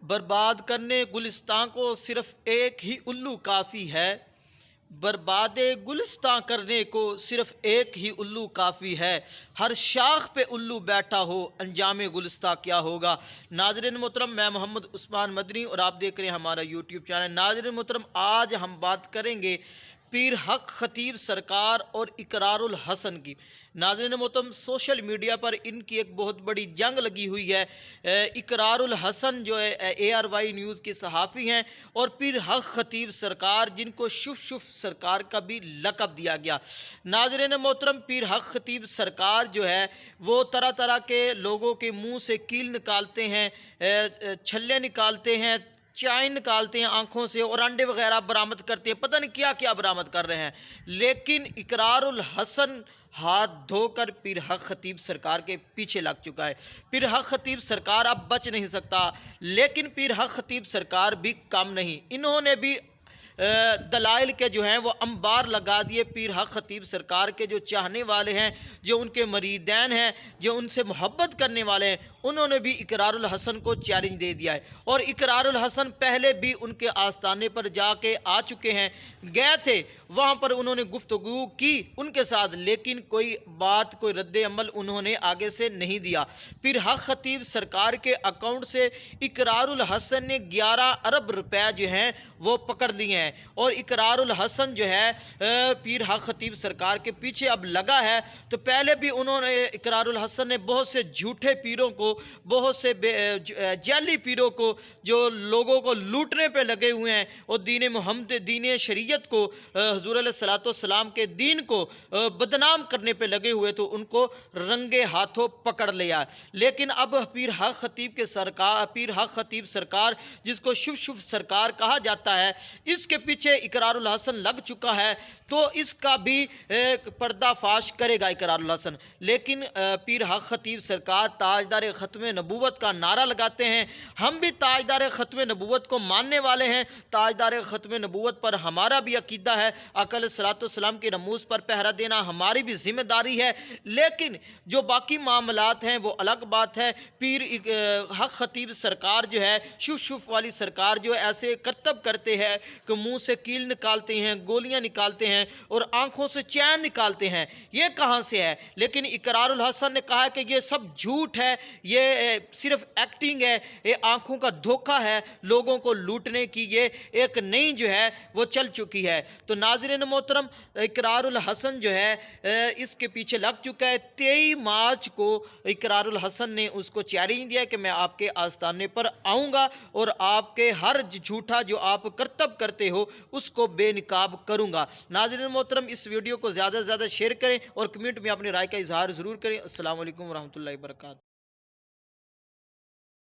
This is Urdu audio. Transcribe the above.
برباد کرنے گلستان کو صرف ایک ہی الو کافی ہے۔ برباد گلستان کرنے کو صرف ایک ہی الو کافی ہے۔ ہر شاخ پہ الو بیٹھا ہو انجام گلستان کیا ہوگا۔ ناظرین محترم، میں محمد عثمان مدنی اور آپ دیکھ رہے ہیں ہمارا یوٹیوب چینل۔ ناظرین محترم، آج ہم بات کریں گے پیر حق خطیب سرکار اور اقرار الحسن کی۔ ناظرین محترم، سوشل میڈیا پر ان کی ایک بہت بڑی جنگ لگی ہوئی ہے۔ اقرار الحسن جو ہے ARY نیوز کے صحافی ہیں، اور پیر حق خطیب سرکار جن کو شف سرکار کا بھی لقب دیا گیا۔ ناظرین محترم، پیر حق خطیب سرکار جو ہے وہ طرح طرح کے لوگوں کے منہ سے کیل نکالتے ہیں، چھلے نکالتے ہیں، چائن نکالتے ہیں آنکھوں سے، اور انڈے وغیرہ برآمد کرتے ہیں، پتہ نہیں کیا کیا برآمد کر رہے ہیں۔ لیکن اقرار الحسن ہاتھ دھو کر پیر حق خطیب سرکار کے پیچھے لگ چکا ہے۔ پیر حق خطیب سرکار اب بچ نہیں سکتا، لیکن پیر حق خطیب سرکار بھی کم نہیں، انہوں نے بھی دلائل کے جو ہیں وہ انبار لگا دیے۔ پیر حق خطیب سرکار کے جو چاہنے والے ہیں، جو ان کے مریدین ہیں، جو ان سے محبت کرنے والے ہیں، انہوں نے بھی اقرار الحسن کو چیلنج دے دیا ہے، اور اقرار الحسن پہلے بھی ان کے آستانے پر جا کے آ چکے ہیں، گئے تھے وہاں پر، انہوں نے گفتگو کی ان کے ساتھ، لیکن کوئی بات، کوئی رد عمل انہوں نے آگے سے نہیں دیا۔ پیر حق خطیب سرکار کے اکاؤنٹ سے اقرار الحسن نے 11 ارب روپے جو ہیں وہ پکڑ لیے ہیں، اور اقرار الحسن جو ہے پیر حق خطیب سرکار کے پیچھے اب لگا ہے۔ تو پہلے بھی انہوں نے، اقرار الحسن نے بہت سے جھوٹے پیروں کو، بہت سے جعلی پیروں کو، جو لوگوں کو لوٹنے پہ لگے ہوئے ہیں، اور دین محمد، دین شریعت کو، حضور علیہ الصلوۃ والسلام کے دین کو بدنام کرنے پہ لگے ہوئے، تو ان کو رنگے ہاتھوں پکڑ لیا۔ لیکن اب پیر حق خطیب کے سرکار، پیر حق خطیب سرکار جس کو شف سرکار کہا جاتا ہے، اس کے پیچھے اقرار الحسن لگ چکا ہے، تو اس کا بھی پردہ فاش کرے گا اقرار الحسن۔ لیکن پیر حق خطیب سرکار تاجدار ختم نبوت کا نعرہ لگاتے ہیں، ہم بھی تاجدار ختم نبوت کو ماننے والے ہیں، تاجدار ختم نبوت پر ہمارا بھی عقیدہ ہے، آقا علیہ الصلوۃ والسلام کے رموز پر پہرا دینا ہماری بھی ذمہ داری ہے۔ لیکن جو باقی معاملات ہیں وہ الگ بات ہے۔ پیر حق خطیب سرکار جو ہے، شف والی سرکار جو ایسے کرتب کرتے ہیں کہ منہ سے کیل نکالتے ہیں، گولیاں نکالتے ہیں، اور آنکھوں سے چین نکالتے ہیں، یہ کہاں سے ہے؟ لیکن اقرار الحسن نے کہا کہ یہ سب جھوٹ ہے، یہ صرف ایکٹنگ ہے، یہ آنکھوں کا دھوکہ ہے، لوگوں کو لوٹنے کی یہ ایک نئی جو ہے وہ چل چکی ہے۔ تو ناظرین محترم، اقرار الحسن جو ہے اس کے پیچھے لگ چکا ہے۔ 23 مارچ کو اقرار الحسن نے اس کو چیلنج دیا کہ میں آپ کے آستانے پر آؤں گا، اور آپ کے ہر جھوٹا جو آپ کرتب کرتے ہو اس کو بے نقاب کروں گا۔ ناظرین محترم، اس ویڈیو کو زیادہ سے زیادہ شیئر کریں، اور کمنٹ میں اپنی رائے کا اظہار ضرور کریں۔ السلام علیکم ورحمۃ اللہ وبرکاتہ۔